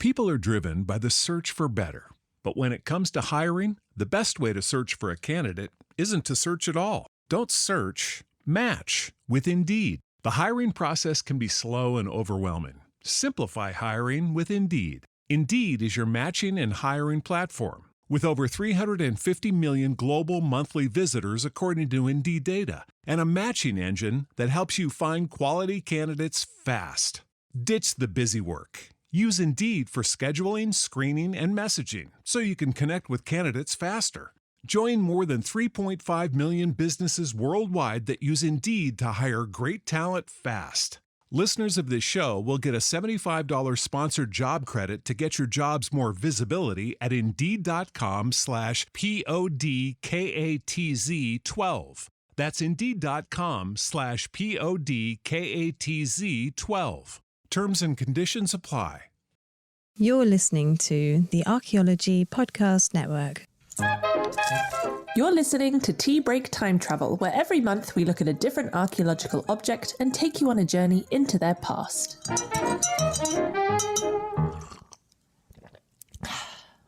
People are driven by the search for better. But when it comes to hiring, the best way to search for a candidate isn't to search at all. Don't search, match with Indeed. The hiring process can be slow and overwhelming. Simplify hiring with Indeed. Indeed is your matching and hiring platform. With over 350 million global monthly visitors according to Indeed data, and a matching engine that helps you find quality candidates fast. Ditch the busy work. Use Indeed for scheduling, screening, and messaging so you can connect with candidates faster. Join more than 3.5 million businesses worldwide that use Indeed to hire great talent fast. Listeners of this show will get a $75 sponsored job credit to get your jobs more visibility at Indeed.com/PODKATZ12. That's Indeed.com/PODKATZ12. Terms and conditions apply. You're listening to the Archaeology Podcast Network. You're listening to Tea Break Time Travel, where every month we look at a different archaeological object and take you on a journey into their past.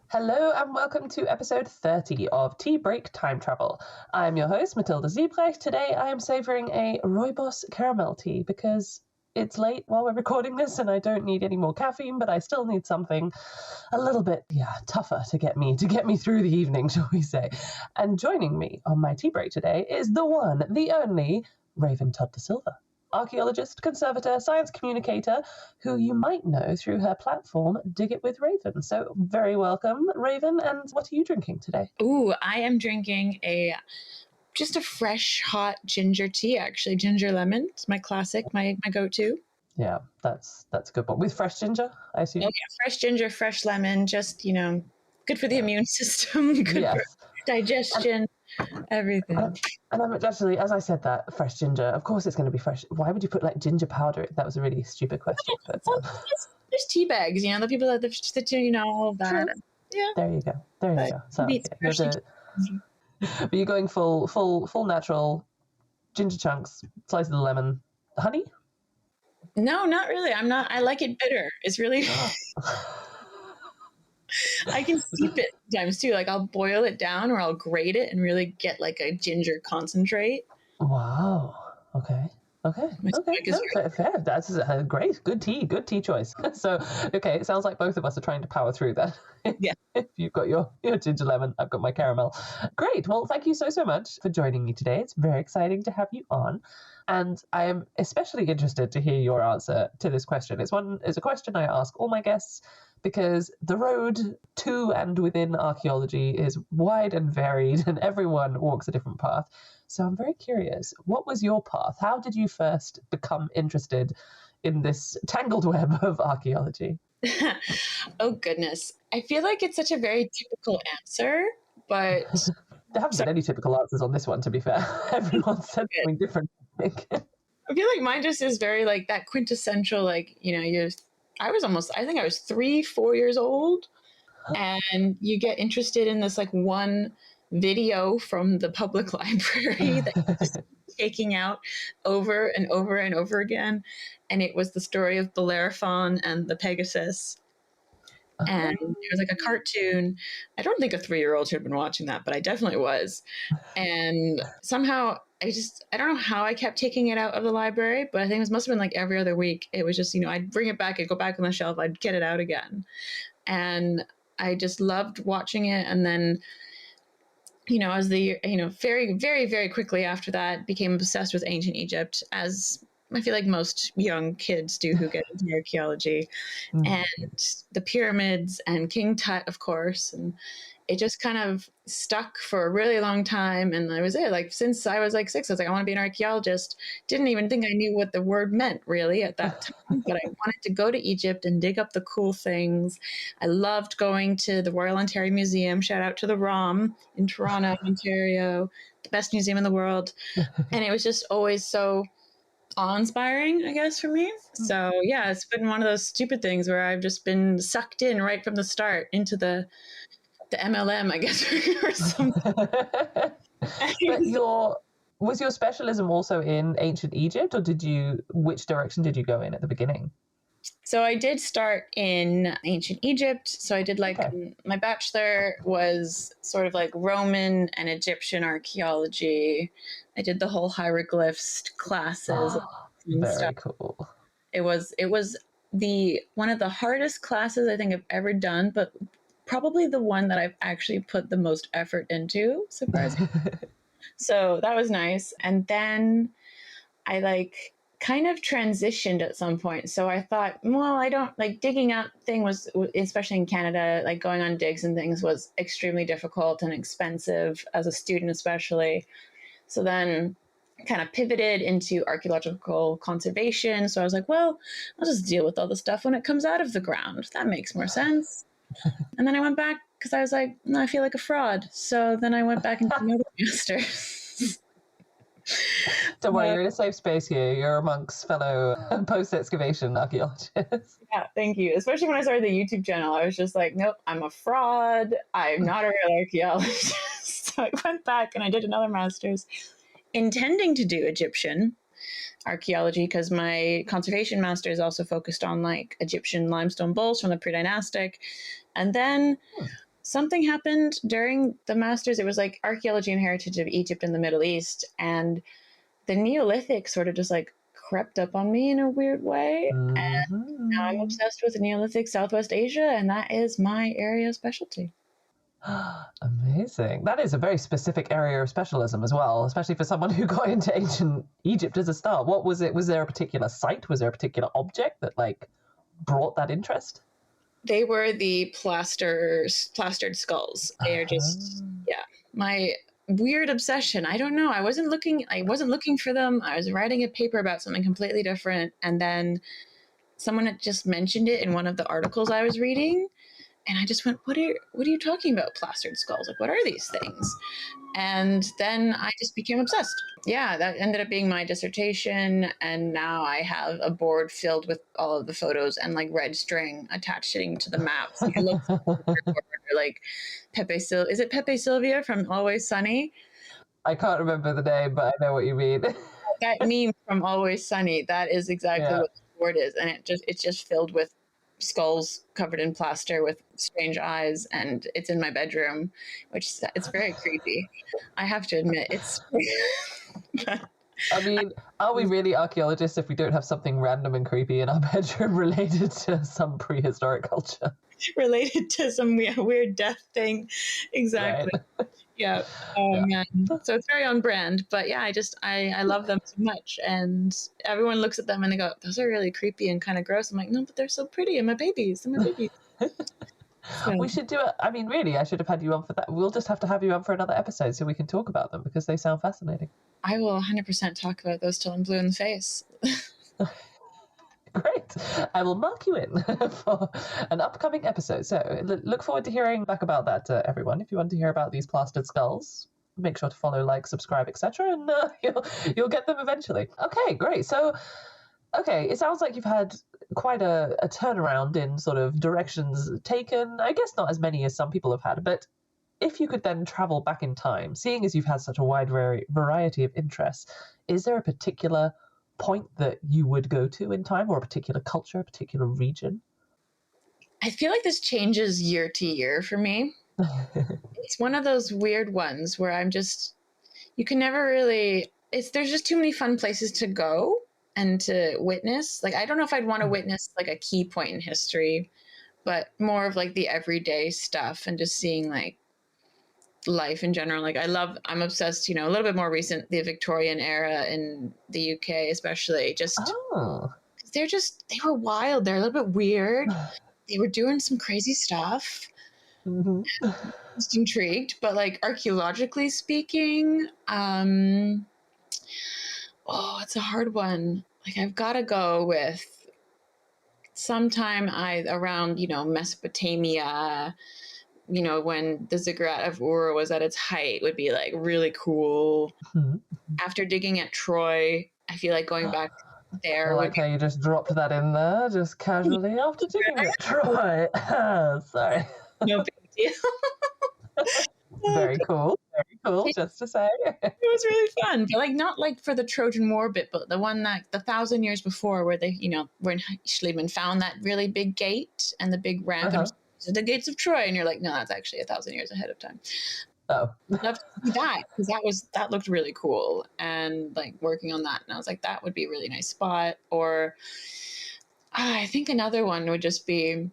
Hello and welcome to episode 30 of Tea Break Time Travel. I'm your host, Matilda Ziebrecht. Today I am savouring a rooibos caramel tea because it's late while we're recording this and I don't need any more caffeine, but I still need something a little bit tougher to get me through the evening, shall we say. And joining me on my tea break today is the one, the only, Raven Todd DaSilva, archaeologist, conservator, science communicator, who you might know through her platform, Dig It with Raven. So very welcome, Raven. And what are you drinking today? Ooh, I am drinking just a fresh, hot ginger tea, actually. Ginger lemon. It's my classic, my go-to. Yeah, that's a good one. With fresh ginger, I assume? Oh, yeah, fresh ginger, fresh lemon, just, good for the immune system, good for digestion, everything. And I'm actually, as I said that, fresh ginger, of course it's going to be fresh. Why would you put, ginger powder? That was a really stupid question. But, there's tea bags, the people that all of that. True. Yeah. There you go. So, but you're going full natural, ginger chunks, slice of the lemon, honey? No, not really. I'm not. I like it bitter. It's really. I can steep it sometimes too. I'll boil it down or I'll grate it and really get a ginger concentrate. Wow. Okay. No, fair. That's a good tea choice. So, okay, it sounds like both of us are trying to power through that. Yeah. If you've got your ginger lemon, I've got my caramel. Great. Well, thank you so much for joining me today. It's very exciting to have you on. And I am especially interested to hear your answer to this question. It's a question I ask all my guests because the road to and within archaeology is wide and varied and everyone walks a different path. So I'm very curious, what was your path? How did you first become interested in this tangled web of archaeology? Oh, goodness. I feel like it's such a very typical answer, but... There haven't been any typical answers on this one, to be fair. Everyone said something different, I think. I feel like mine just is very that quintessential, I think I was 3-4 years old, and you get interested in this one video from the public library that you're just taking out over and over and over again. And it was the story of Bellerophon and the Pegasus. And it was a cartoon. I don't think a 3-year-old should have been watching that, but I definitely was. And somehow I don't know how I kept taking it out of the library, but I think it must have been every other week. It was just, I'd bring it back, I'd go back on the shelf, I'd get it out again. And I just loved watching it. And then, as very, very, very quickly after that, became obsessed with ancient Egypt, as I feel like most young kids do who get into archaeology, and the pyramids and King Tut, of course. And it just kind of stuck for a really long time. And I was since I was 6, I was I want to be an archaeologist. Didn't even think I knew what the word meant really at that time, but I wanted to go to Egypt and dig up the cool things. I loved going to the Royal Ontario Museum. Shout out to the ROM in Toronto, Ontario, the best museum in the world. And it was just always so awe-inspiring, I guess, for me. So yeah, it's been one of those stupid things where I've just been sucked in right from the start into the MLM, I guess, or something. But was your specialism also in ancient Egypt, or which direction did you go in at the beginning? So I did start in ancient Egypt. So I did my bachelor was sort of like Roman and Egyptian archaeology. I did the whole hieroglyphs classes and Very stuff. cool. It was the one of the hardest classes I think I've ever done, but probably the one that I've actually put the most effort into so far as so that was nice. And then I kind of transitioned at some point. So I thought, well, I don't like digging up thing was, especially in Canada, like going on digs and things was extremely difficult and expensive as a student, especially. So then kind of pivoted into archaeological conservation. So I was like, well, I'll just deal with all the stuff when it comes out of the ground. That makes more sense. And then I went back because I was like, no, I feel like a fraud. So then I went back into another master's. Don't worry, you're in a safe space here. You're amongst fellow post-excavation archaeologists. Yeah, thank you. Especially when I started the YouTube channel, I was just like, nope, I'm a fraud. I'm not a real archaeologist. So I went back and I did another master's intending to do Egyptian archaeology because my conservation master is also focused on like Egyptian limestone bowls from the pre-dynastic. And then something happened during the master's. It was like archaeology and heritage of Egypt and the Middle East. And the Neolithic sort of just like crept up on me in a weird way. And now I'm obsessed with Neolithic Southwest Asia, and that is my area of specialty. Amazing. That is a very specific area of specialism as well, especially for someone who got into ancient Egypt as a start. What was it? Was there a particular site? Was there a particular object that like brought that interest? They were the plastered skulls. They are just my weird obsession. I don't know. I wasn't looking for them. I was writing a paper about something completely different, and then someone had just mentioned it in one of the articles I was reading. And I just went, what are you talking about, plastered skulls? Like, what are these things? And then I just became obsessed. Yeah, that ended up being my dissertation. And now I have a board filled with all of the photos and like red string attaching to the maps. You look like is it Pepe Sylvia from Always Sunny? I can't remember the name, but I know what you mean. That meme from Always Sunny, that is exactly what the board is. And it's just filled with skulls covered in plaster with strange eyes, and it's in my bedroom, which it's very creepy. I have to admit, it's. I mean, are we really archaeologists if we don't have something random and creepy in our bedroom related to some prehistoric culture? Related to some weird death thing, exactly. Right. Yeah. Man. So it's very on brand, but yeah, I love them so much, and everyone looks at them and they go, "Those are really creepy and kind of gross." I'm like, "No, but they're so pretty, and my babies, So. We should do it. I mean, really, I should have had you on for that. We'll just have to have you on for another episode so we can talk about them because they sound fascinating. I will 100% talk about those till I'm blue in the face. Great. I will mark you in for an upcoming episode. So look forward to hearing back about that, everyone. If you want to hear about these plastered skulls, make sure to follow, like, subscribe, etc., and you'll get them eventually. Okay, great. So, it sounds like you've had quite a turnaround in sort of directions taken. I guess not as many as some people have had, but if you could then travel back in time, seeing as you've had such a wide variety of interests, is there a particular point that you would go to in time, or a particular culture, a particular region? I feel like this changes year to year for me. It's one of those weird ones where you can never really, there's just too many fun places to go and to witness. Like, I don't know if I'd want to witness like a key point in history, but more of like the everyday stuff and just seeing like life in general. Like I'm obsessed, a little bit more recent, the Victorian era in the UK, especially they were wild. They're a little bit weird. They were doing some crazy stuff. Mm-hmm. Just intrigued, but like archaeologically speaking, it's a hard one. Like I've got to go with sometime around, Mesopotamia, when the ziggurat of Ur was at its height would be like really cool. Mm-hmm. After digging at Troy, I feel like going back there. I like how you just dropped that in there, just casually after digging at Troy. Sorry. No big deal. Very cool. very cool, just to say. It was really fun, but like not like for the Trojan War bit, but the one that the 1,000 years before, where they, when Schliemann found that really big gate and the big ramp, and the gates of Troy, and you're like, no, that's actually 1,000 years ahead of time. Oh, Love to see that, because that looked really cool, and like working on that, and I was like, that would be a really nice spot. Or I think another one would just be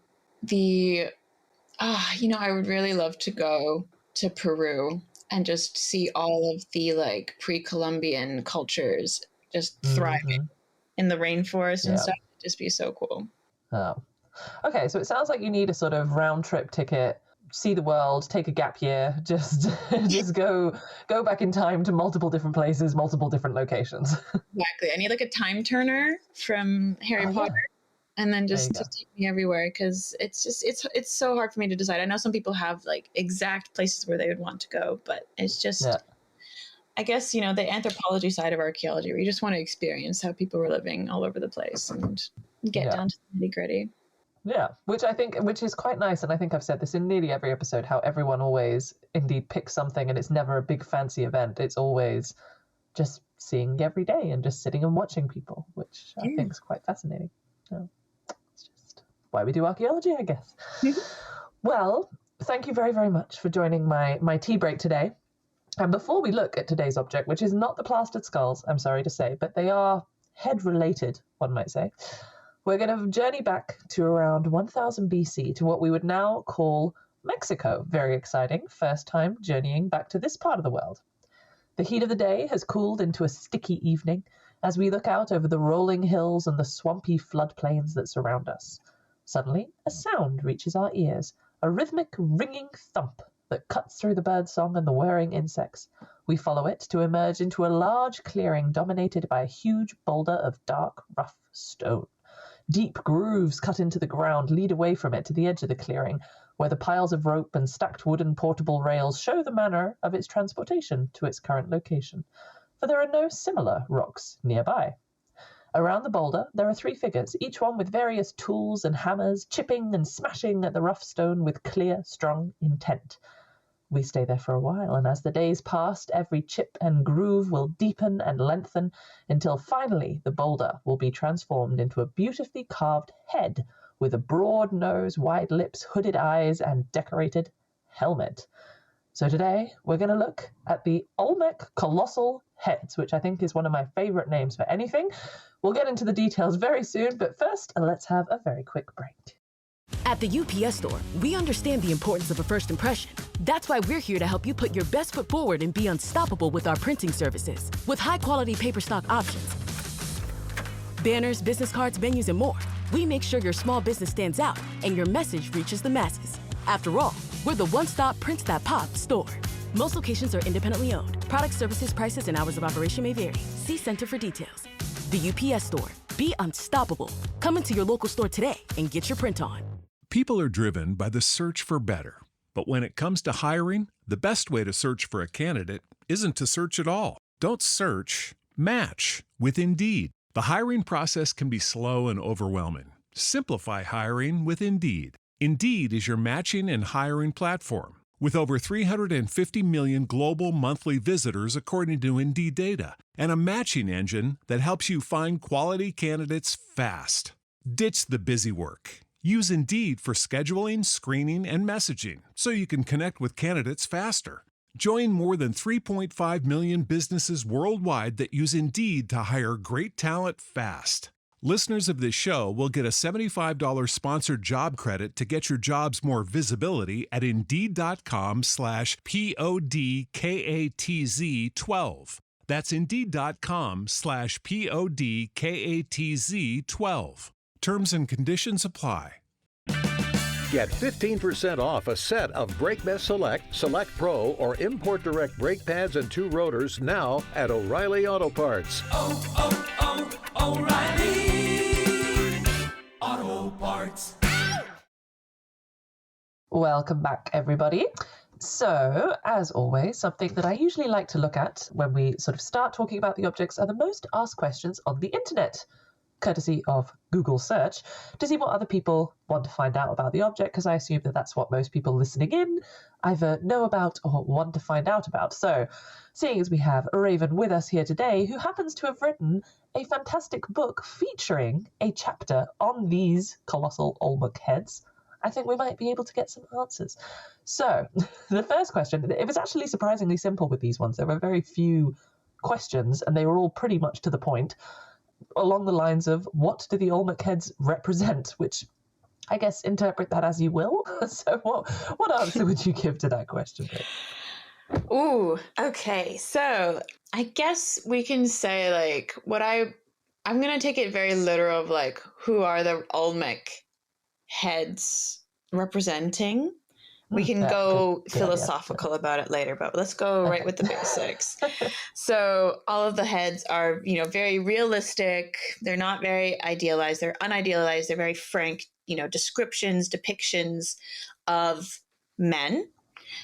I would really love to go to Peru and just see all of the like pre-Columbian cultures just thriving in the rainforest and stuff. It'd just be so cool. Oh, okay. So it sounds like you need a sort of round trip ticket, see the world, take a gap year, just go back in time to multiple different places, multiple different locations. Exactly. I need like a time turner from Harry Potter. Yeah. And then just to take me everywhere, because it's so hard for me to decide. I know some people have like exact places where they would want to go, but it's just, I guess, the anthropology side of archaeology, where you just want to experience how people were living all over the place and get down to the nitty-gritty. Yeah, which is quite nice. And I think I've said this in nearly every episode, how everyone always indeed picks something, and it's never a big fancy event. It's always just seeing every day and just sitting and watching people, which I think is quite fascinating. So it's just why we do archaeology, I guess. Well, thank you very, very much for joining my tea break today. And before we look at today's object, which is not the plastered skulls, I'm sorry to say, but they are head-related, one might say, we're going to journey back to around 1000 BC to what we would now call Mexico. Very exciting. First time journeying back to this part of the world. The heat of the day has cooled into a sticky evening as we look out over the rolling hills and the swampy floodplains that surround us. Suddenly, a sound reaches our ears, a rhythmic ringing thump that cuts through the birdsong and the whirring insects. We follow it to emerge into a large clearing dominated by a huge boulder of dark, rough stone. Deep grooves cut into the ground lead away from it to the edge of the clearing, where the piles of rope and stacked wooden portable rails show the manner of its transportation to its current location, for there are no similar rocks nearby. Around the boulder, there are 3 figures, each one with various tools and hammers, chipping and smashing at the rough stone with clear, strong intent. We stay there for a while, and as the days passed, every chip and groove will deepen and lengthen until finally the boulder will be transformed into a beautifully carved head with a broad nose, wide lips, hooded eyes, and decorated helmet. So today we're going to look at the Olmec colossal heads, which I think is one of my favorite names for anything. We'll get into the details very soon, but first let's have a very quick break. At the UPS Store, we understand the importance of a first impression. That's why we're here to help you put your best foot forward and be unstoppable with our printing services. With high-quality paper stock options, banners, business cards, menus, and more, we make sure your small business stands out and your message reaches the masses. After all, we're the one-stop prints that pop store. Most locations are independently owned. Product, services, prices, and hours of operation may vary. See Center for details. The UPS Store. Be unstoppable. Come into your local store today and get your print on. People are driven by the search for better. But when it comes to hiring, the best way to search for a candidate isn't to search at all. Don't search, match with Indeed. The hiring process can be slow and overwhelming. Simplify hiring with Indeed. Indeed is your matching and hiring platform. With over 350 million global monthly visitors according to Indeed data, and a matching engine that helps you find quality candidates fast. Ditch the busy work. Use Indeed for scheduling, screening, and messaging so you can connect with candidates faster. Join more than 3.5 million businesses worldwide that use Indeed to hire great talent fast. Listeners of this show will get a $75 sponsored job credit to get your jobs more visibility at Indeed.com/PODKATZ12. That's Indeed.com/PODKATZ12. Terms and conditions apply. Get 15% off a set of Brake Mess Select, Select Pro, or Import Direct brake pads and 2 rotors now at O'Reilly Auto Parts. O'Reilly Auto Parts. Welcome back, everybody. So, as always, something that I usually like to look at when we sort of start talking about the objects are the most asked questions on the internet. courtesy of Google search, to see what other people want to find out about the object, because I assume that that's what most people listening in either know about or want to find out about. So, seeing as we have Raven with us here today, who happens to have written a fantastic book featuring a chapter on these colossal Olmec heads, I think we might be able to get some answers. So, the first question, it was actually surprisingly simple with these ones. There were very few questions, and they were all pretty much to the point, along the lines of, what do the Olmec heads represent? Which, I guess, interpret that as you will. So what answer would you give to that question, Rick? Ooh, okay. So I guess we can say, like, I'm going to take it very literal of, like, who are the Olmec heads representing? We can go philosophical about it later, but let's go right with the basics. So all of the heads are, very realistic. They're not very idealized. They're unidealized. They're very frank, descriptions, depictions of men.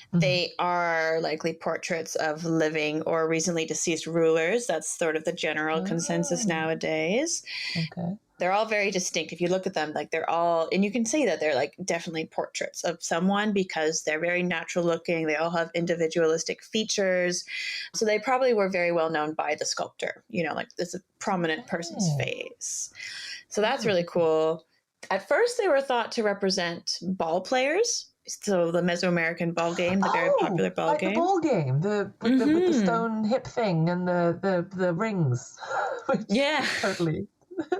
Mm-hmm. They are likely portraits of living or recently deceased rulers. That's sort of the general consensus nowadays. Okay. They're all very distinct. If you look at them, like, they're all, and you can see that they're, like, definitely portraits of someone because they're very natural looking. They all have individualistic features. So they probably were very well known by the sculptor, like it's a prominent person's face. So that's really cool. At first, they were thought to represent ball players. So the Mesoamerican ball game, the very popular ball game. The ball game, with the stone hip thing and the rings. Yeah. Totally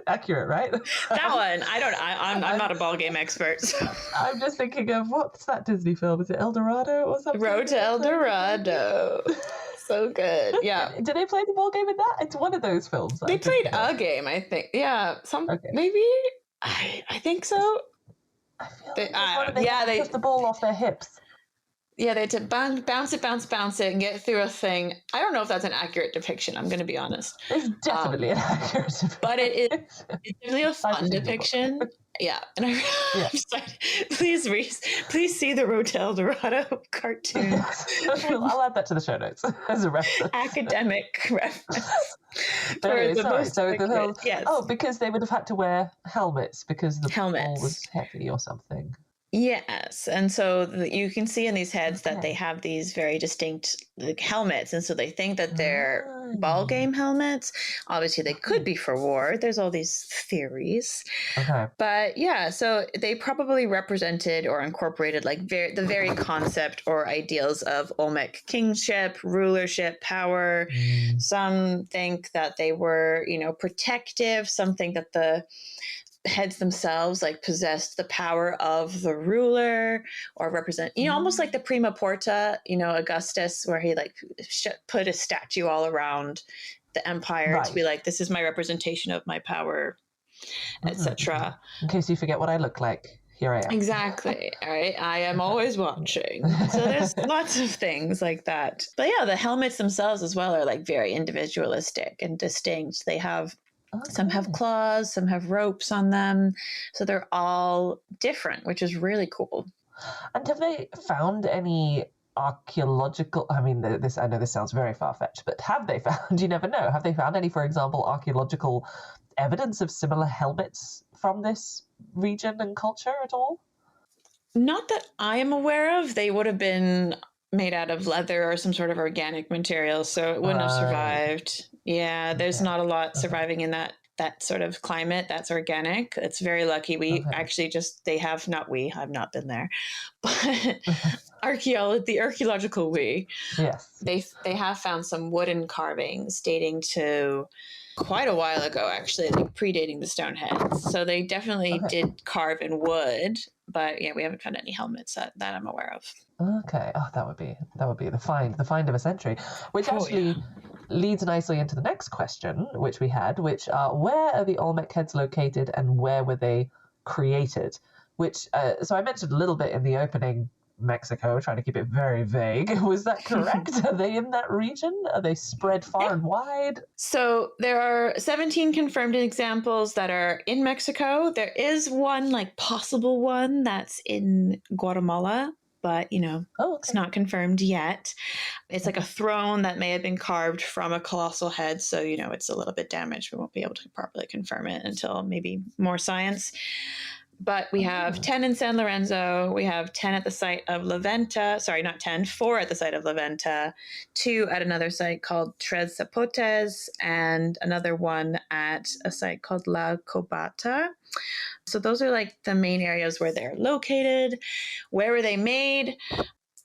accurate, right? That one. I'm not a ball game expert. So. I'm just thinking of, what's that Disney film? Is it El Dorado or something? Road to El Dorado. So good. Yeah. Did they play the ball game in that? It's one of those films. They played a game, I think. Yeah. Maybe. I think so. I feel like they took the ball off their hips. Yeah, they had to bounce it, and get through a thing. I don't know if that's an accurate depiction. I'm going to be honest. It's definitely an accurate depiction. But it's definitely a fun depiction. Yeah, and I'm sorry. Please see the Road to El Dorado cartoon. I'll add that to the show notes as a reference. Academic reference. Yes. Oh, because they would have had to wear helmets because the ball was heavy or something. Yes, and so you can see in these heads that they have these very distinct helmets, and so they think that they're ball game helmets. Obviously, they could be for war. There's all these theories, but yeah, so they probably represented or incorporated the very concept or ideals of Olmec kingship, rulership, power. Some think that they were, protective. Some think that the heads themselves possessed the power of the ruler or represent, almost like the prima porta, Augustus, where he put a statue all around the empire to be like, this is my representation of my power, etc. In case you forget what I look like, here I am. Exactly. All right. I am always watching. So there's lots of things like that. But yeah, the helmets themselves as well are very individualistic and distinct. They have some have claws, some have ropes on them. So they're all different, which is really cool. And have they found any archaeological, I know this sounds very far-fetched, but have they found, you never know, have they found any, for example, archaeological evidence of similar helmets from this region and culture at all? Not that I am aware of. They would have been made out of leather or some sort of organic material, so it wouldn't have survived. Yeah, there's not a lot surviving in that sort of climate that's organic. It's very lucky. We actually I've not been there, but the archaeological they have found some wooden carvings dating to quite a while ago, actually, predating the stone heads. So they definitely did carve in wood, but yeah, we haven't found any helmets that I'm aware of. Okay. Oh, that would be the find of a century, which leads nicely into the next question, which we had, which are, where are the Olmec heads located and where were they created? Which, so I mentioned a little bit in the opening, Mexico, trying to keep it very vague. Was that correct? Are they in that region? Are they spread far and wide? So there are 17 confirmed examples that are in Mexico. There is one possible one that's in Guatemala. but, it's not confirmed yet. It's like a throne that may have been carved from a colossal head. So, it's a little bit damaged. We won't be able to properly confirm it until maybe more science. But we have 10 in San Lorenzo. We have 10 at the site of La Venta. Sorry, not 10, 4 at the site of La Venta, 2 at another site called Tres Zapotes, and another one at a site called La Cobata. So those are like the main areas where they're located. Where were they made?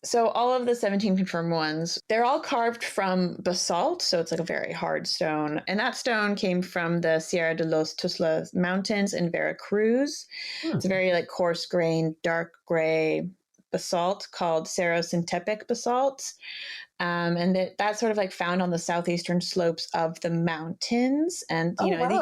So all of the 17 confirmed ones, they're all carved from basalt. So it's like a very hard stone. And that stone came from the Sierra de los Tuzla Mountains in Veracruz. It's a very like coarse grained, dark gray basalt called Cerro-Sintepic basalt. And that's sort of like found on the southeastern slopes of the mountains. And, and you find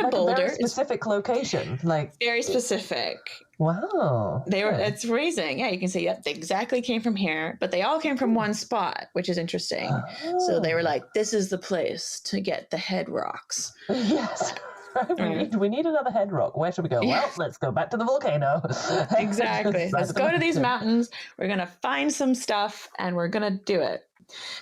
a like boulder. A very specific location. Like very specific. Wow. It's amazing. Yeah, you can say, yep, they exactly came from here, but they all came from one spot, which is interesting. So they were like, this is the place to get the head rocks. Yes. We need another head rock. Where should we go? Yeah. Well, let's go back to the volcano. Exactly. Let's go to these mountains. We're going to find some stuff and we're going to do it.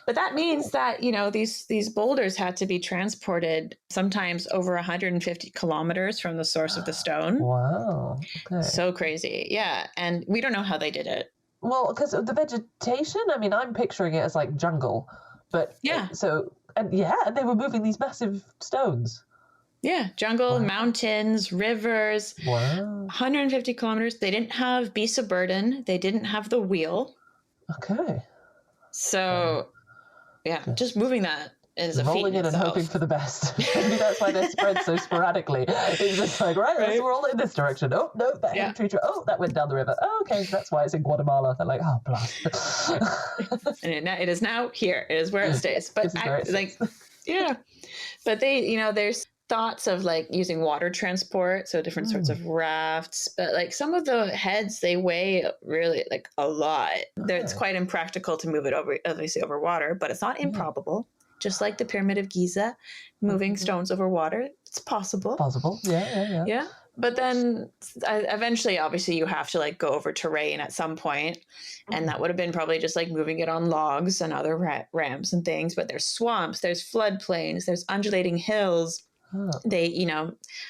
But that means that, these boulders had to be transported sometimes over 150 kilometers from the source of the stone. Wow. Okay. So crazy. Yeah. And we don't know how they did it. Well, because of the vegetation, I'm picturing it as like jungle. But yeah. And they were moving these massive stones. Yeah, jungle, mountains, rivers, 150 kilometers. They didn't have beasts of burden. They didn't have the wheel. Okay. So, just moving that is a feat rolling in and hoping for the best. Maybe that's why they're spread so sporadically. It's just like, right, let's roll in this direction. Oh, no, that tree. Oh, that went down the river. Oh, okay, that's why it's in Guatemala. They're like, oh, blast. And it is now here. It is where it stays. But but they, there's thoughts of like using water transport, so different sorts of rafts, but like some of the heads, they weigh really like a lot. It's quite impractical to move it over water, but it's not improbable. Just like the Pyramid of Giza, moving stones over water, it's possible. Yeah. But then eventually, obviously, you have to like go over terrain at some point, and that would have been probably just like moving it on logs and other ramps and things. But there's swamps, there's floodplains, there's undulating hills. They,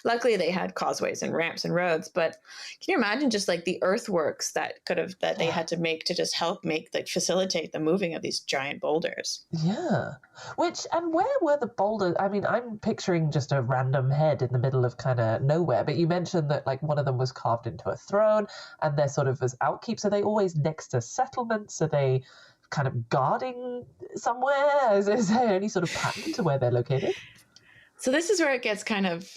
luckily they had causeways and ramps and roads, but can you imagine just like the earthworks that they had to make to just help facilitate the moving of these giant boulders? Yeah. And where were the boulders? I'm picturing just a random head in the middle of kind of nowhere, but you mentioned that like one of them was carved into a throne and they're sort of as outkeeps. Are they always next to settlements? Are they kind of guarding somewhere? Is there any sort of pattern to where they're located? So this is where it gets kind of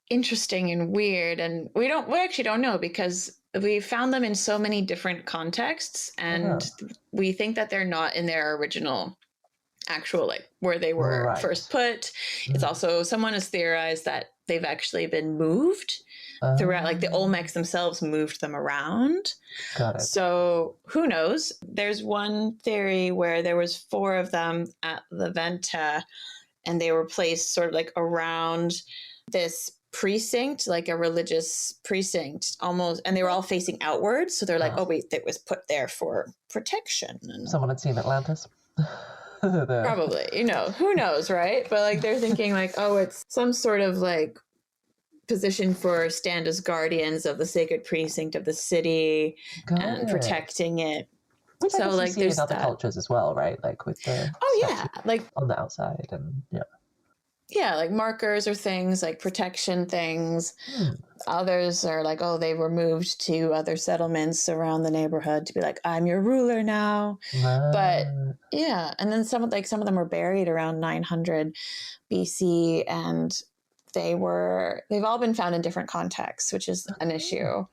interesting and weird, and we actually don't know because we found them in so many different contexts, and we think that they're not in their original actual like where they were first put. It's also, someone has theorized that they've actually been moved throughout, like the Olmecs themselves moved them around. Got it. So who knows? There's one theory where there was 4 of them at La Venta, and they were placed sort of like around this precinct, like a religious precinct almost, and they were all facing outwards. So they're like, oh wait, that was put there for protection. And someone had seen Atlantis. Probably, who knows, right? But like they're thinking like, oh, it's some sort of like position for stand as guardians of the sacred precinct of the city and protecting it. Which so like there's in other cultures as well, right? Like with the like on the outside and like markers or things like protection things. Others are like, oh, they were moved to other settlements around the neighborhood to be like, I'm your ruler now. But and then some of them were buried around 900 BC, and they've all been found in different contexts, which is an issue.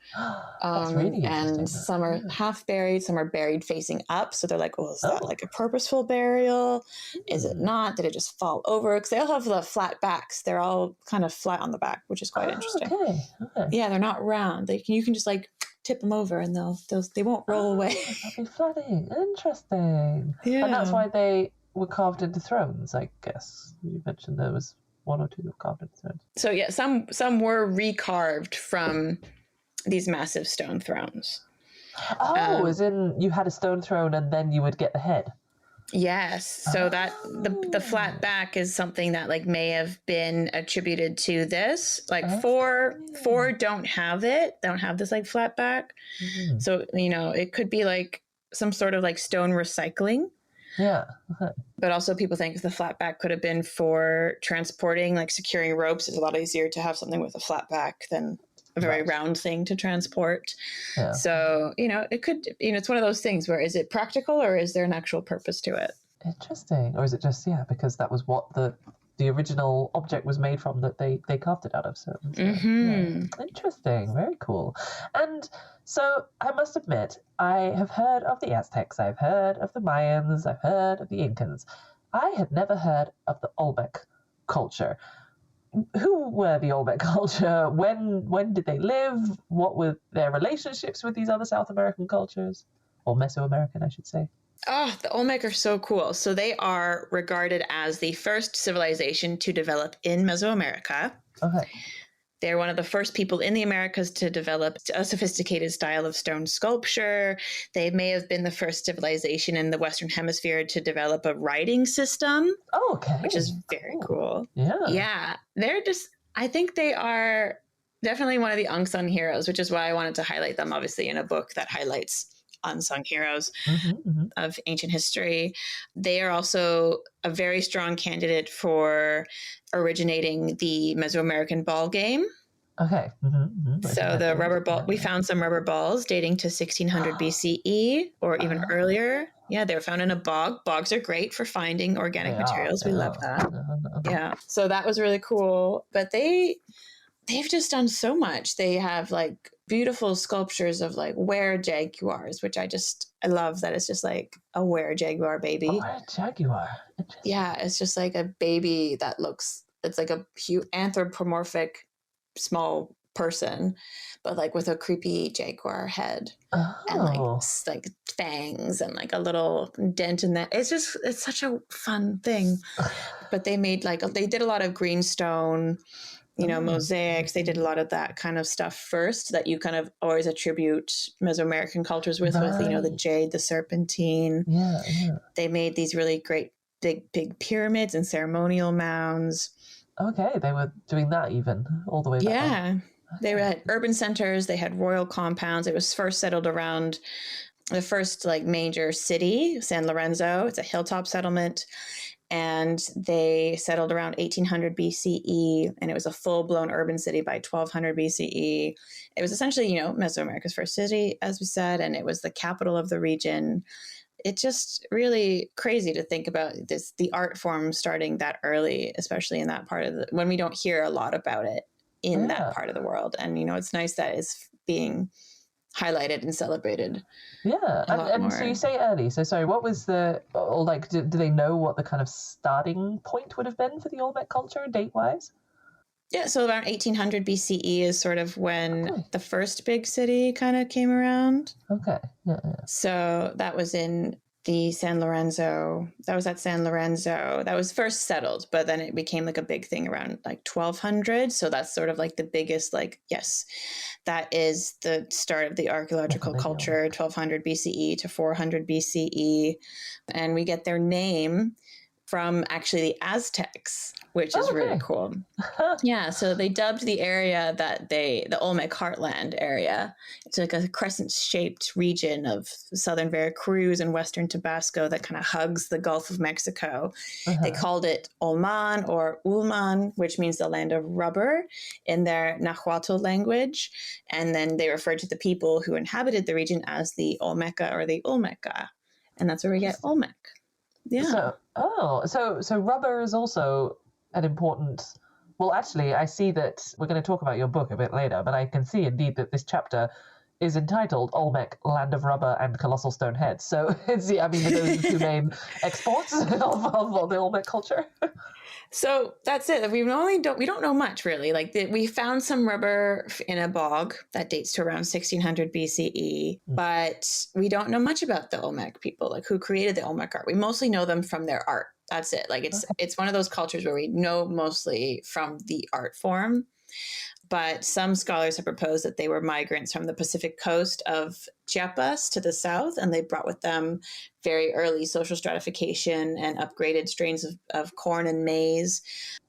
Really and some are half buried, some are buried facing up. So they're like, is that like a purposeful burial? Is it not? Did it just fall over? Because they all have the flat backs. They're all kind of flat on the back, which is quite interesting. Okay. Yeah, they're not round. You can just like tip them over and they won't roll away. That'll be flooding. Interesting. Yeah. And that's why they were carved into thrones, I guess. You mentioned there was 1 or 2 that were carved into thrones. So yeah, some were recarved from these massive stone thrones. Oh, as in you had a stone thrown and then you would get the head. Yes. So that the flat back is something that like may have been attributed to this. Like four don't have it. They don't have this like flat back. Mm-hmm. So, it could be like some sort of like stone recycling. Yeah. Okay. But also people think the flat back could have been for transporting, like securing ropes. It's a lot easier to have something with a flat back than a very round thing to transport. Yeah. So, it could, it's one of those things where is it practical or is there an actual purpose to it? Interesting. Or is it just, because that was what the original object was made from that they carved it out of. So interesting. Very cool. And so I must admit, I have heard of the Aztecs, I've heard of the Mayans, I've heard of the Incans. I had never heard of the Olmec culture. Who were the Olmec culture? When did they live? What were their relationships with these other South American cultures? Or Mesoamerican, I should say. Oh, the Olmec are so cool. So they are regarded as the first civilization to develop in Mesoamerica. Okay. They're one of the first people in the Americas to develop a sophisticated style of stone sculpture. They may have been the first civilization in the Western Hemisphere to develop a writing system. Oh, okay. Which is very cool. Yeah. Yeah. I think they are definitely one of the unsung heroes, which is why I wanted to highlight them, obviously, in a book that highlights unsung heroes of ancient history. They are also a very strong candidate for originating the Mesoamerican ball game. Okay. So the rubber ball, we found some rubber balls dating to 1600 BCE or even earlier. Yeah, they were found in a bog. Bogs are great for finding organic materials. We love that. Yeah. So that was really cool. But they've just done so much. They have like beautiful sculptures of like were jaguars, which I love that it's just like a were jaguar baby. A were jaguar. Yeah, it's just like a baby that it's like a anthropomorphic small person, but like with a creepy jaguar head and like fangs and like a little dent in that. It's such a fun thing. But they did a lot of greenstone, mosaics. They did a lot of that kind of stuff first that you kind of always attribute Mesoamerican cultures with the jade, the serpentine. Yeah. They made these really great big pyramids and ceremonial mounds. Okay, they were doing that even all the way back. Yeah. They had urban centers. They had royal compounds. It was first settled around the first like major city, San Lorenzo. It's a hilltop settlement. And they settled around 1800 BCE, and it was a full-blown urban city by 1200 BCE. It was essentially, Mesoamerica's first city, as we said, and it was the capital of the region. It's just really crazy to think about the art form starting that early, especially in that part of when we don't hear a lot about it in that part of the world. And, it's nice that it's being highlighted and celebrated. Yeah. And so you say early. So sorry, what was do they know what the kind of starting point would have been for the Olmec culture date-wise? Yeah, so around 1800 BCE is sort of when the first big city kind of came around. Okay. Yeah. So that was in the San Lorenzo. That was at San Lorenzo. That was first settled, but then it became like a big thing around like 1200. So that's sort of like the biggest, that is the start of the archaeological culture, 1200 BCE to 400 BCE. And we get their name from actually the Aztecs, which is really cool. Yeah, so they dubbed the area the Olmec Heartland area. It's like a crescent-shaped region of southern Veracruz and western Tabasco that kind of hugs the Gulf of Mexico. They called it Olman or Ulman, which means the land of rubber in their Nahuatl language. And then they referred to the people who inhabited the region as the Olmeca or the Olmeca. And that's where we get Olmec. Yeah. So rubber is also an important. Well, actually, I see that we're going to talk about your book a bit later, but I can see indeed that this chapter is entitled Olmec, Land of Rubber and Colossal Stone Heads. So those are the two main exports of the Olmec culture. So that's it. We don't know much really. We found some rubber in a bog that dates to around 1600 BCE, but we don't know much about the Olmec people, like who created the Olmec art. We mostly know them from their art. That's it. It's one of those cultures where we know mostly from the art form. but some scholars have proposed that they were migrants from the Pacific coast of Chiapas to the south, and they brought with them very early social stratification and upgraded strains of corn and maize.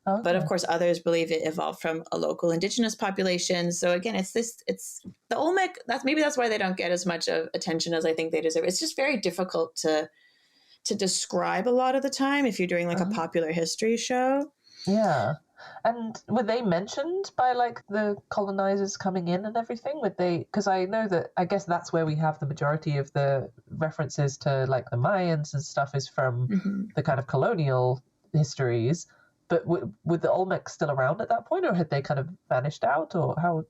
Okay. But of course, others believe it evolved from a local indigenous population. So again, it's the Olmec. That's why they don't get as much of attention as I think they deserve. It's just very difficult to describe a lot of the time if you're doing like a popular history show. Yeah. And were they mentioned by like the colonizers coming in and everything? Because I know that, I guess that's where we have the majority of the references to like the Mayans and stuff is from the kind of colonial histories. But were the Olmecs still around at that point, or had they kind of vanished out, or how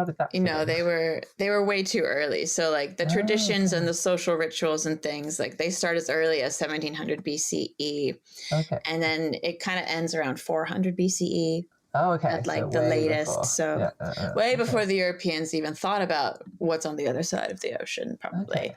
did that? They were way too early. So like the traditions and the social rituals and things, like they start as early as 1700 BCE. Okay. And then it kind of ends around 400 BCE. Oh, okay. At like so the latest. Before. So way before the Europeans even thought about what's on the other side of the ocean, probably. Okay.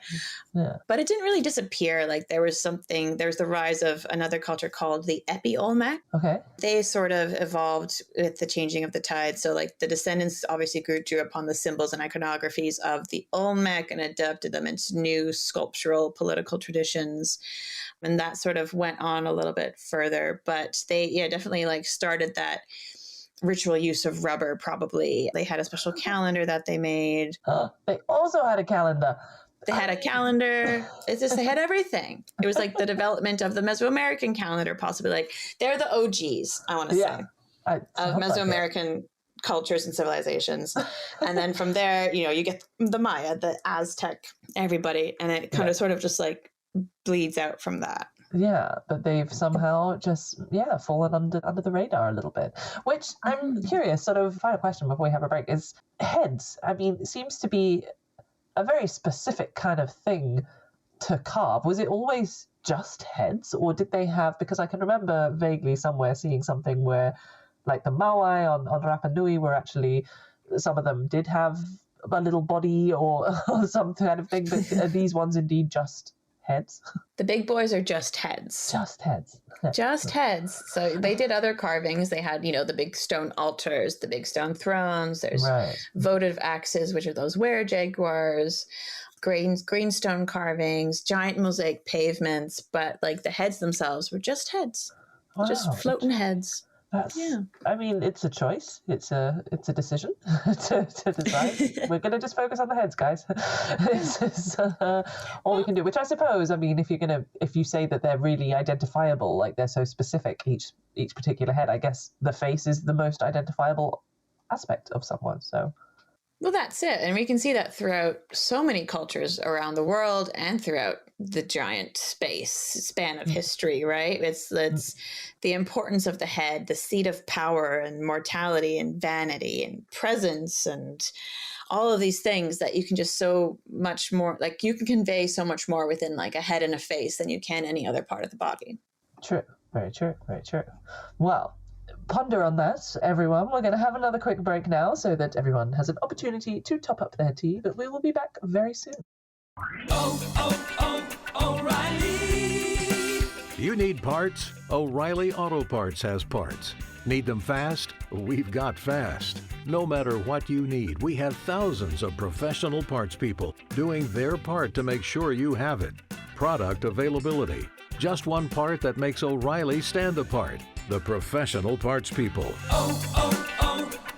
Yeah. But it didn't really disappear. Like there was the rise of another culture called the Epi-Olmec. Okay. They sort of evolved with the changing of the tide. So like the descendants obviously drew upon the symbols and iconographies of the Olmec and adapted them into new sculptural political traditions. And that sort of went on a little bit further. But they, definitely like started that ritual use of rubber, probably. They had a special calendar that they made. They also had a calendar. They had a calendar. It's just, they had everything. It was like the development of the Mesoamerican calendar, possibly. Like, they're the OGs, I want to say, of Mesoamerican cultures and civilizations. And then from there, you get the Maya, the Aztec, everybody. And it kind of sort of just like bleeds out from that. Yeah, but they've somehow just, fallen under the radar a little bit. Which I'm curious, sort of final question before we have a break, is heads. I mean, it seems to be a very specific kind of thing to carve. Was it always just heads, or did they have, because I can remember vaguely somewhere seeing something where, like the Maui on Rapa Nui, where actually some of them did have a little body or some kind of thing, but are these ones indeed just heads? The big boys are just heads. Just heads. Just heads. So they did other carvings. They had, the big stone altars, the big stone thrones. There's votive axes, which are those were-jaguars, greenstone carvings, giant mosaic pavements. But like the heads themselves were just heads, just floating heads. I mean, it's a choice. It's a decision to decide. We're going to just focus on the heads, guys. This is all we can do. Which I suppose, I mean, if you say that they're really identifiable, like they're so specific, each particular head, I guess the face is the most identifiable aspect of someone. So. Well, that's it. And we can see that throughout so many cultures around the world and throughout the giant span of history, right? It's the importance of the head, the seat of power and mortality and vanity and presence and all of these things that you can just so much more, like you can convey so much more within like a head and a face than you can any other part of the body. True. Very true. Very true. Well, ponder on that, everyone. We're going to have another quick break now so that everyone has an opportunity to top up their tea, but we will be back very soon. O'Reilly. You need parts? O'Reilly Auto Parts has parts. Need them fast? We've got fast. No matter what you need, we have thousands of professional parts people doing their part to make sure you have it. Product availability. Just one part that makes O'Reilly stand apart. The professional parts people.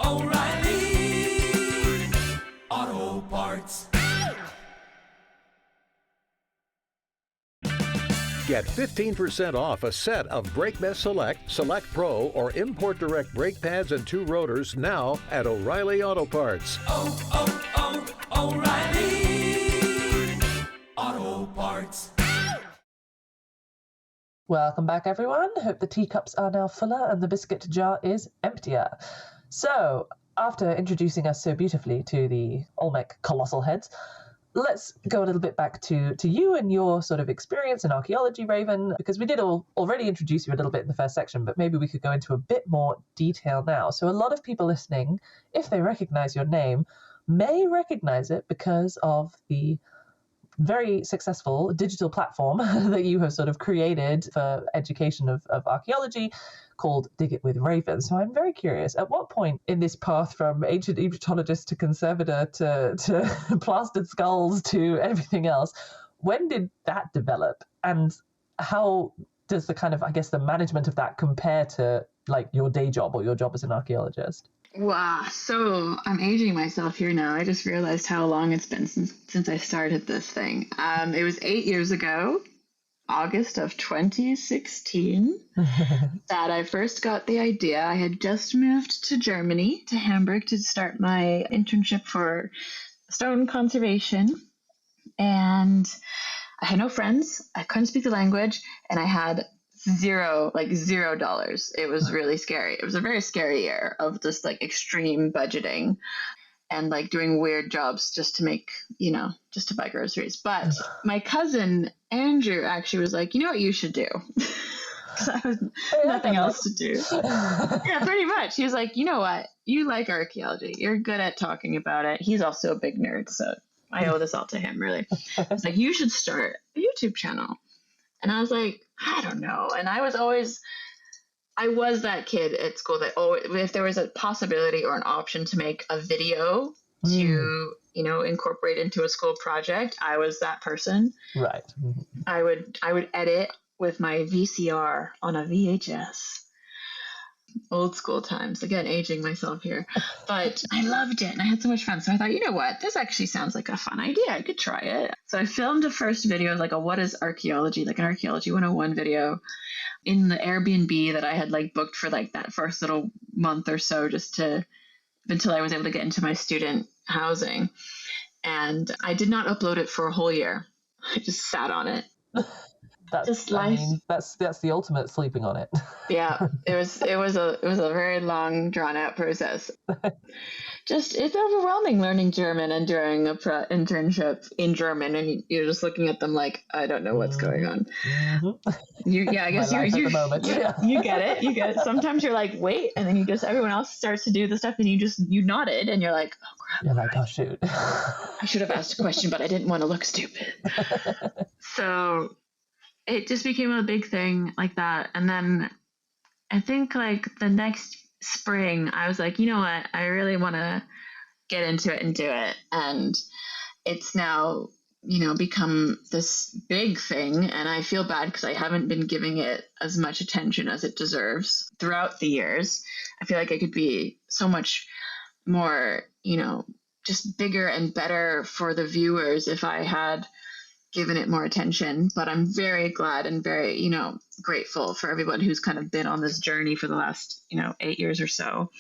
O'Reilly Auto Parts. Get 15% off a set of Brake Mess Select, Select Pro, or Import Direct brake pads and 2 rotors now at O'Reilly Auto Parts. O'Reilly Auto Parts. Welcome back, everyone. Hope the teacups are now fuller and the biscuit jar is emptier. So, after introducing us so beautifully to the Olmec colossal heads, let's go a little bit back to you and your sort of experience in archaeology, Raven, because we did already introduce you a little bit in the first section, but maybe we could go into a bit more detail now. So a lot of people listening, if they recognize your name, may recognize it because of the very successful digital platform that you have sort of created for education of archaeology called Dig It with Raven. So I'm very curious, at what point in this path from ancient Egyptologist to conservator to plastered skulls to everything else, when did that develop? And how does the kind of, I guess, the management of that compare to like your day job or your job as an archaeologist? Wow, so I'm aging myself here now. I just realized how long it's been since I started this thing. It was 8 years ago, August of 2016, that I first got the idea. I had just moved to Germany, to Hamburg, to start my internship for stone conservation. And I had no friends. I couldn't speak the language, and I had $0. It was really scary. It was a very scary year of just like extreme budgeting and like doing weird jobs just to make, just to buy groceries. But my cousin Andrew actually was like, you know what you should do? Because I was nothing else to do. Yeah, pretty much. He was like, you know what? You like archaeology. You're good at talking about it. He's also a big nerd, so I owe this all to him, really. It's like, you should start a YouTube channel. And I was like, I don't know. And I was that kid at school that if there was a possibility or an option to make a video to, incorporate into a school project, I was that person. Right. I would edit with my VCR on a VHS. Old school times, again, aging myself here, but I loved it and I had so much fun. So I thought, you know what, this actually sounds like a fun idea. I could try it. So I filmed a first video, like a what is archaeology, like an Archaeology 101 video in the Airbnb that I had like booked for like that first little month or so, until I was able to get into my student housing. And I did not upload it for a whole year. I just sat on it. That's the ultimate sleeping on it. Yeah, it was a very long, drawn out process. It's overwhelming learning German and doing a internship in German, and you're just looking at them like, I don't know what's going on. I guess you get it. You get it. Sometimes you're like, wait, and then everyone else starts to do the stuff, and you nodded, and you're like, oh crap. You're like, oh shoot. I should have asked a question, but I didn't want to look stupid. So it just became a big thing like that. And then I think like the next spring, I was like, you know what? I really want to get into it and do it. And it's now, become this big thing. And I feel bad because I haven't been giving it as much attention as it deserves throughout the years. I feel like it could be so much more, just bigger and better for the viewers if I had given it more attention. But I'm very glad and very, grateful for everyone who's kind of been on this journey for the last, 8 years or so.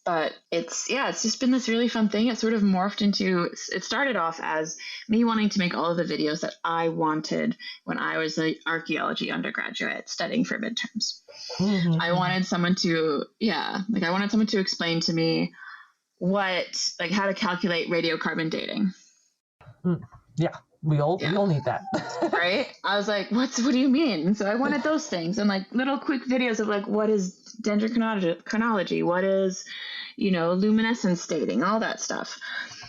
But it's just been this really fun thing. It sort of morphed into, it started off as me wanting to make all of the videos that I wanted when I was an archaeology undergraduate studying for midterms. Mm-hmm. I wanted someone to explain to me how to calculate radiocarbon dating. Yeah. We all need that. Right? I was like, what do you mean? So I wanted those things and like little quick videos of like, what is dendrochronology? What is, luminescence dating, all that stuff.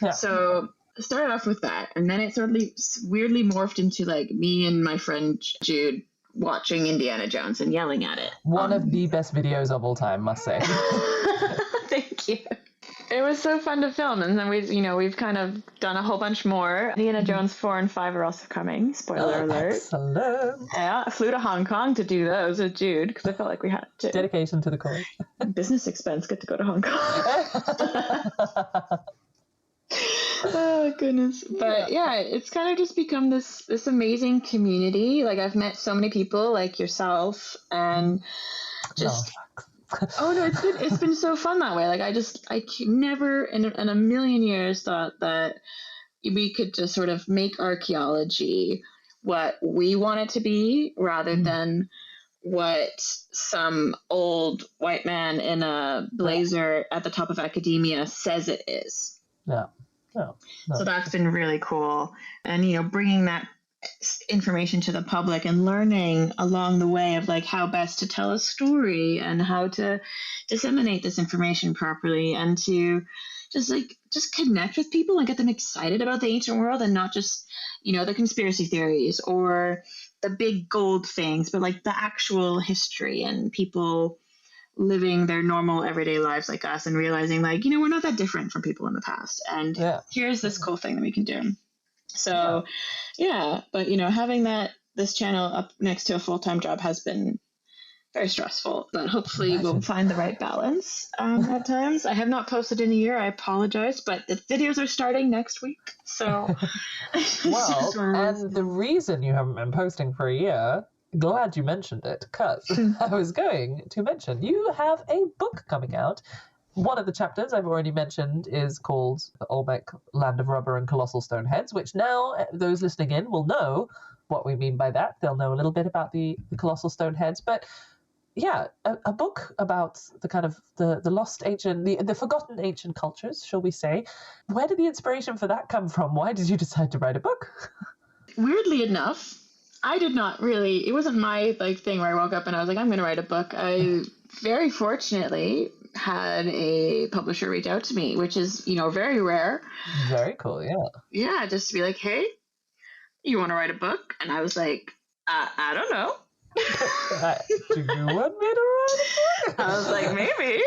Yeah. So I started off with that. And then it sort of weirdly morphed into like me and my friend Jude watching Indiana Jones and yelling at it. One of the best videos of all time, must say. Thank you. It was so fun to film, and then we've kind of done a whole bunch more. Indiana Jones 4 and 5 are also coming. Spoiler alert. Excellent. Yeah, I flew to Hong Kong to do those with Jude because I felt like we had to. Dedication to the cause. Business expense, get to go to Hong Kong. Oh goodness. But yeah, it's kind of just become this amazing community. Like I've met so many people like yourself, and just. Oh no, it's been so fun that way. Like I never in a million years thought that we could just sort of make archaeology what we want it to be rather than what some old white man in a blazer at the top of academia says it is. Yeah. No. So that's been really cool. And bringing that information to the public and learning along the way of like how best to tell a story and how to disseminate this information properly and to just connect with people and get them excited about the ancient world, and not just, the conspiracy theories or the big gold things, but like the actual history and people living their normal everyday lives like us, and realizing like, we're not that different from people in the past. And here's this cool thing that we can do. So but having this channel up next to a full-time job has been very stressful, but hopefully we'll find the right balance at times. I have not posted in a year. I apologize, but the videos are starting next week. So, well, and the reason you haven't been posting for a year, glad you mentioned it, because I was going to mention you have a book coming out. One of the chapters I've already mentioned is called Olmec, Land of Rubber and Colossal Stone Heads, which now those listening in will know what we mean by that. They'll know a little bit about the colossal stone heads, but yeah, a book about the kind of the lost ancient, the forgotten ancient cultures, shall we say. Where did the inspiration for that come from? Why did you decide to write a book? Weirdly enough, I did not really, it wasn't my thing where I woke up and I was like, I'm going to write a book. I very fortunately had a publisher reach out to me, which is, very rare. Very cool, yeah. Yeah, just to be like, hey, you want to write a book? And I was like, I don't know. Do you want me to write a book? I was like, maybe.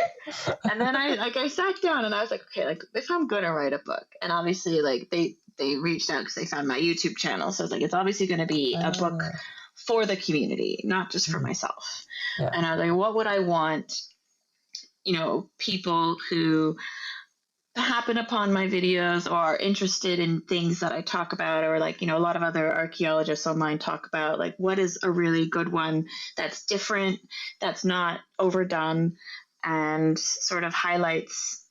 And then I sat down and I was like, okay, if I'm going to write a book, and obviously they reached out because they found my YouTube channel. So I was like, it's obviously going to be a book for the community, not just for myself. Yeah. And I was like, what would I want, people who happen upon my videos or are interested in things that I talk about, or a lot of other archaeologists online talk about, what is a really good one that's different, that's not overdone, and sort of highlights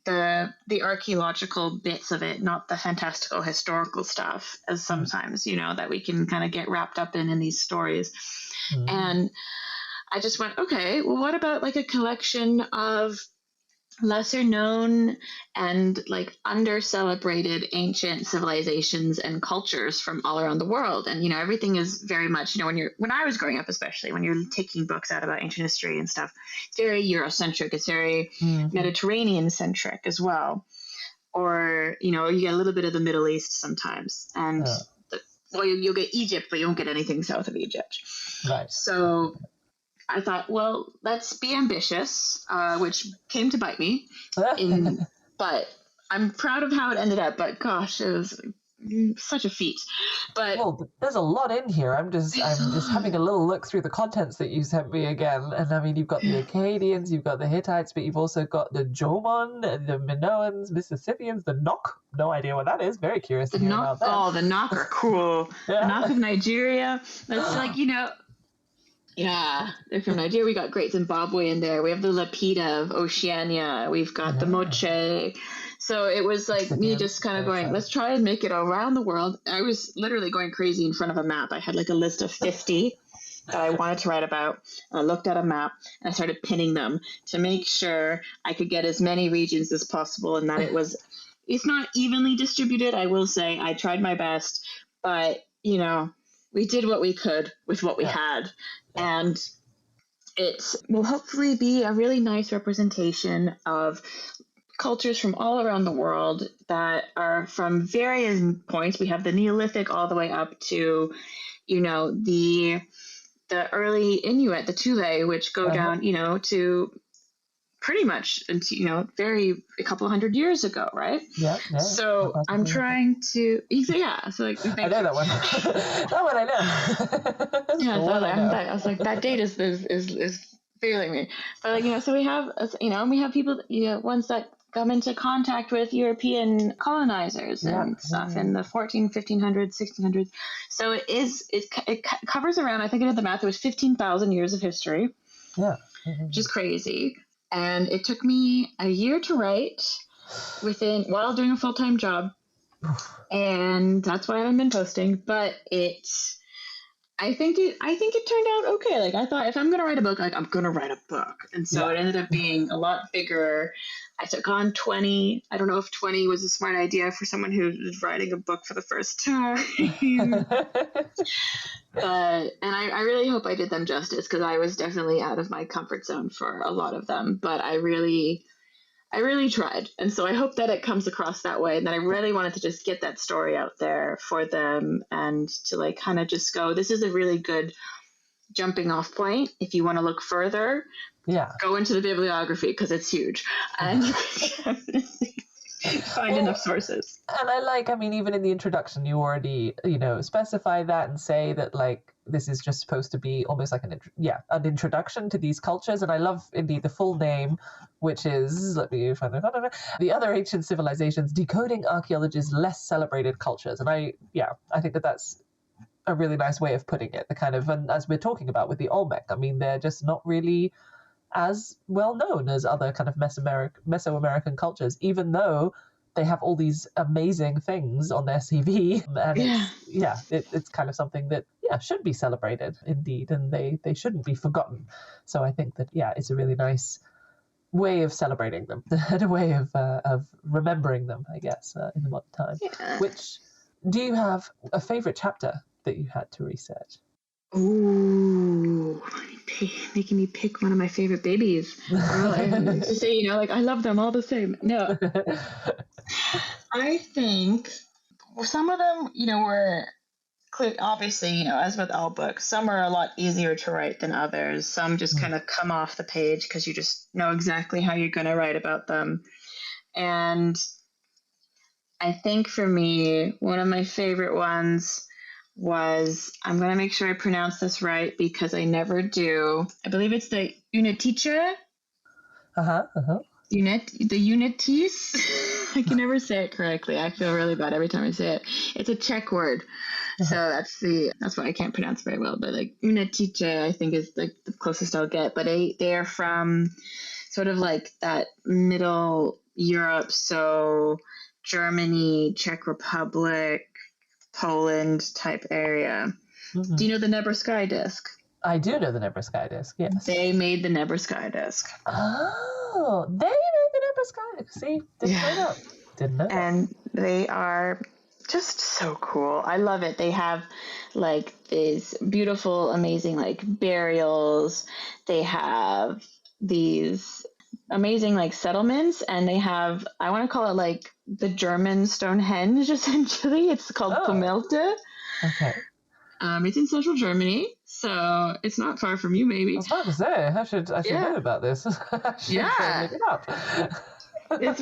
the archaeological bits of it, not the fantastical historical stuff, as sometimes, that we can kind of get wrapped up in these stories. And I just went, okay, well, what about a collection of lesser known and under celebrated ancient civilizations and cultures from all around the world? And everything is very much, when I was growing up, especially when you're taking books out about ancient history and stuff, it's very Eurocentric, it's very Mediterranean centric as well. Or you get a little bit of the Middle East sometimes, and you'll get Egypt, but you won't get anything south of Egypt. Right. So I thought, well, let's be ambitious, which came to bite me. But I'm proud of how it ended up. But gosh, it was such a feat. But well, there's a lot in here. I'm just having a little look through the contents that you sent me again. And I mean, you've got the Akkadians, you've got the Hittites, but you've also got the Jomon, the Minoans, Mississippians, the Nok. No idea what that is. Very curious to hear about that. Oh, the Nok are cool. The Nok of Nigeria. That's yeah, they're from Nigeria. We got Great Zimbabwe in there. We have the Lapita of Oceania. We've got the Moche. So it was me just kind of going, let's try and make it around the world. I was literally going crazy in front of a map. I had a list of 50 that I wanted to write about. I looked at a map and I started pinning them to make sure I could get as many regions as possible, and that it's not evenly distributed. I will say I tried my best, but we did what we could with what we had. And it will hopefully be a really nice representation of cultures from all around the world that are from various points. We have the Neolithic all the way up to, the early Inuit, the Thule, which go down, to pretty much into, a couple hundred years ago, right? Yeah. So I'm trying to, so I know that one. That one I know. Yeah, I was like, that date is failing me. But so we have, and we have people, ones that come into contact with European colonizers and stuff in the 1500s, 1600s. So it covers around, I think I did the math, it was 15,000 years of history. Yeah. Which is crazy. And it took me a year to write while doing a full-time job. And that's why I haven't been posting. But I think it turned out okay. I thought, if I'm going to write a book, I'm going to write a book. And so it ended up being a lot bigger. I took on 20. I don't know if 20 was a smart idea for someone who was writing a book for the first time. And I really hope I did them justice, because I was definitely out of my comfort zone for a lot of them. But I really I really tried. And so I hope that it comes across that way. And that I really wanted to just get that story out there for them and to like kind of just go, this is a really good jumping off point. If you want to look further, go into the bibliography because it's huge. And you can find enough sources. And I mean, even in the introduction, you already, specify that and say that, like, this is just supposed to be almost like an introduction to these cultures. And I love, indeed, the full name, which is, let me find it, The Other Ancient Civilizations, Decoding Archaeology's Less Celebrated Cultures. And I think that that's a really nice way of putting it. The kind of, and as we're talking about with the Olmec, I mean, they're just not really as well known as other kind of Mesoamerican cultures, even though they have all these amazing things on their CV. And it's kind of something that, should be celebrated indeed, and they shouldn't be forgotten. So I think that, it's a really nice way of celebrating them, and a way of remembering them, I guess, in the modern time. Yeah. Which, do you have a favorite chapter that you had to research? Ooh, making me pick one of my favorite babies. To say, I love them all the same. No. I think some of them, were clear. Obviously, as with all books, some are a lot easier to write than others. Some just kind of come off the page because you just know exactly how you're going to write about them. And I think for me, one of my favorite ones was, I'm going to make sure I pronounce this right because I never do. I believe it's the Unitice. The Unitis. I can never say it correctly. I feel really bad every time I say it. It's a Czech word. So that's why I can't pronounce very well. But like Unitice, I think is like the closest I'll get. But they're from sort of like that middle Europe. So Germany, Czech Republic, Poland type area. Mm-hmm. Do you know the Nebra Sky Disk? I do know the Nebra Sky Disk, yes. They made the Nebra Sky Disk. Oh, they made the Nebra Sky Disk. See, didn't know. And they are just so cool. I love it. They have like these beautiful, amazing like burials. They have these amazing like settlements, and they have, I want to call it like the German Stonehenge, essentially. It's called Pummelte. Okay. It's in central Germany, so it's not far from you, maybe. I was about to say, I should know about this. Look it up. It's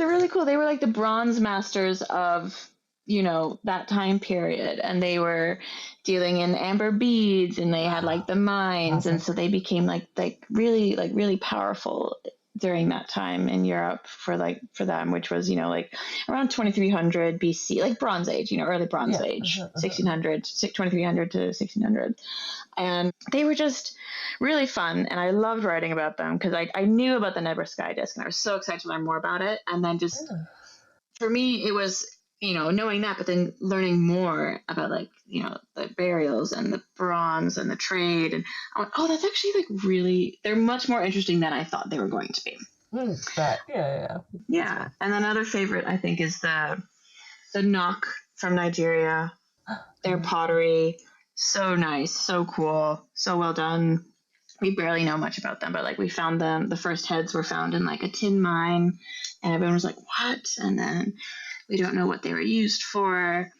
really cool. They were like the bronze masters of, that time period, and they were dealing in amber beads, and they had like the mines, and so they became like really powerful during that time in Europe for them, which was, like around 2300 BC, like Bronze Age, early Bronze Age, 1600, 2300 to 1600. And they were just really fun. And I loved writing about them because I knew about the Nebra Sky Disk, and I was so excited to learn more about it. And then just for me, it was, knowing that, but then learning more about like, the burials and the bronze and the trade. And I went, that's actually like really, they're much more interesting than I thought they were going to be. Yeah. And another favorite, I think, is the Nok from Nigeria. Their pottery, so nice, so cool, so well done. We barely know much about them, but like we found them, the first heads were found in like a tin mine, and everyone was like, what? And then we don't know what they were used for.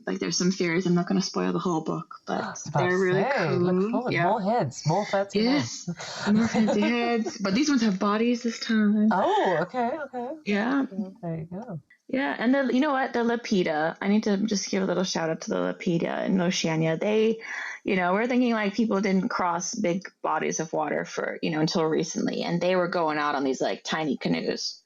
Like there's some theories. I'm not going to spoil the whole book, but they're really cool. Look forward. Yeah. More heads, more fancy heads. More fancy heads. But these ones have bodies this time. Oh, okay. Yeah. There you go. Yeah, and you know what? The Lapida. I need to just give a little shout out to the Lapida in Oceania. They, we're thinking like people didn't cross big bodies of water for, until recently, and they were going out on these like tiny canoes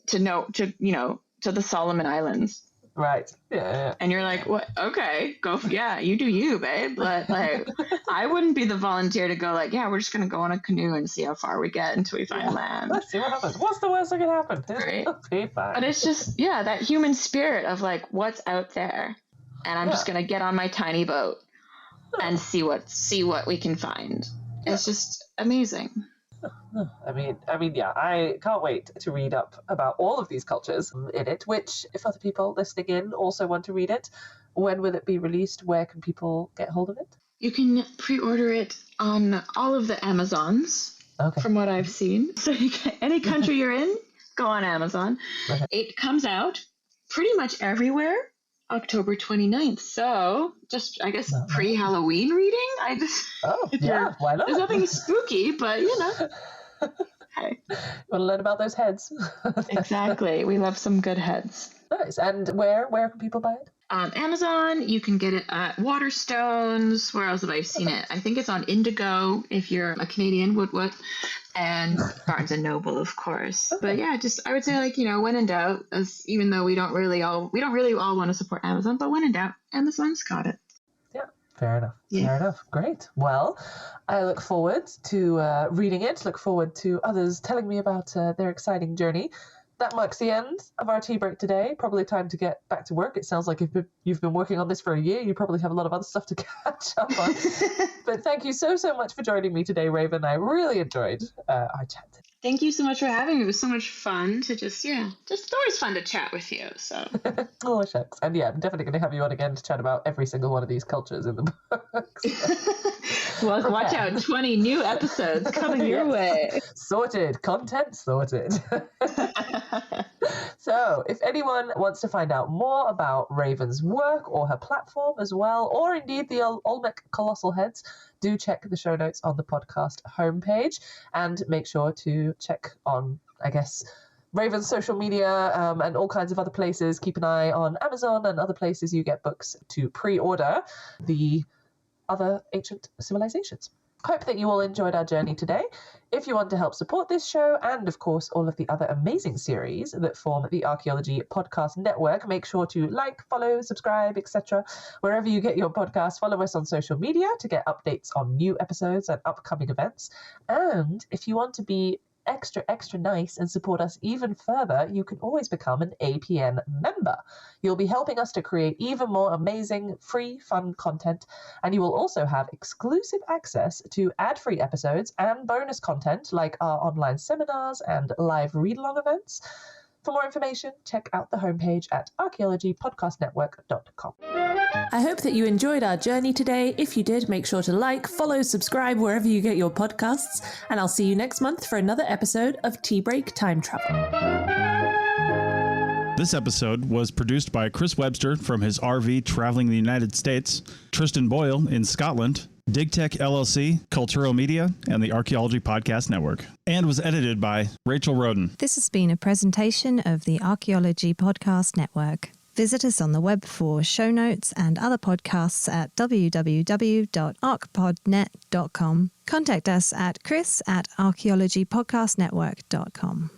to the Solomon Islands. Right. Yeah. And you're like, what? Okay, go. Yeah, you do you, babe. But like, I wouldn't be the volunteer to go like, we're just going to go on a canoe and see how far we get until we find land. Let's see what happens. What's the worst that can happen? Right. Be fine. But it's just, that human spirit of like, what's out there? And I'm just going to get on my tiny boat and see what we can find. It's just amazing. I mean, I can't wait to read up about all of these cultures in it, which, if other people listening in also want to read it, when will it be released? Where can people get hold of it? You can pre-order it on all of the Amazons. Okay. from what I've seen. So any country you're in, go on Amazon. Okay. It comes out pretty much everywhere October 29th. So just, I guess, pre-Halloween reading. Why not? There's nothing spooky, but Hey. You want to learn about those heads? Exactly. We love some good heads. Nice. And where can people buy it? Amazon, you can get it at Waterstones. Where else have I seen it? I think it's on Indigo if you're a Canadian, woot, and Barnes and Noble, of course. Okay. But yeah, I would say when in doubt, even though we don't really all want to support Amazon, but when in doubt, Amazon's got it. Yeah, fair enough. Yeah. Fair enough. Great. Well, I look forward to reading it. Look forward to others telling me about their exciting journey. That marks the end of our tea break today. Probably time to get back to work. It sounds like if you've been working on this for a year, you probably have a lot of other stuff to catch up on. But thank you so much for joining me today, Raven. I really enjoyed our chat. Thank you so much for having me. It was so much fun to just always fun to chat with you. So. Oh, shucks. And yeah, I'm definitely going to have you on again to chat about every single one of these cultures in the books. Well, watch out. 20 new episodes coming your way. Sorted. Content sorted. So if anyone wants to find out more about Raven's work or her platform as well, or indeed the Olmec Colossal Heads, do check the show notes on the podcast homepage and make sure to check on, I guess, Raven's social media and all kinds of other places. Keep an eye on Amazon and other places you get books to pre-order the other ancient civilizations. Hope that you all enjoyed our journey today. If you want to help support this show and, of course, all of the other amazing series that form the Archaeology Podcast Network, make sure to like, follow, subscribe, etc. Wherever you get your podcasts, follow us on social media to get updates on new episodes and upcoming events. And if you want to be extra nice and support us even further, you can always become an APN member. You'll be helping us to create even more amazing, free, fun content, and you will also have exclusive access to ad-free episodes and bonus content like our online seminars and live read-along events. For more information, check out the homepage at archaeologypodcastnetwork.com. I hope that you enjoyed our journey today. If you did, make sure to like, follow, subscribe wherever you get your podcasts, and I'll see you next month for another episode of Tea Break Time Travel. This episode was produced by Chris Webster from his RV traveling the United States, Tristan Boyle in Scotland, DigTech LLC, Cultural Media, and the Archaeology Podcast Network, and was edited by Rachel Roden. This has been a presentation of the Archaeology Podcast Network. Visit us on the web for show notes and other podcasts at www.archpodnet.com. Contact us at chris@archaeologypodcastnetwork.com.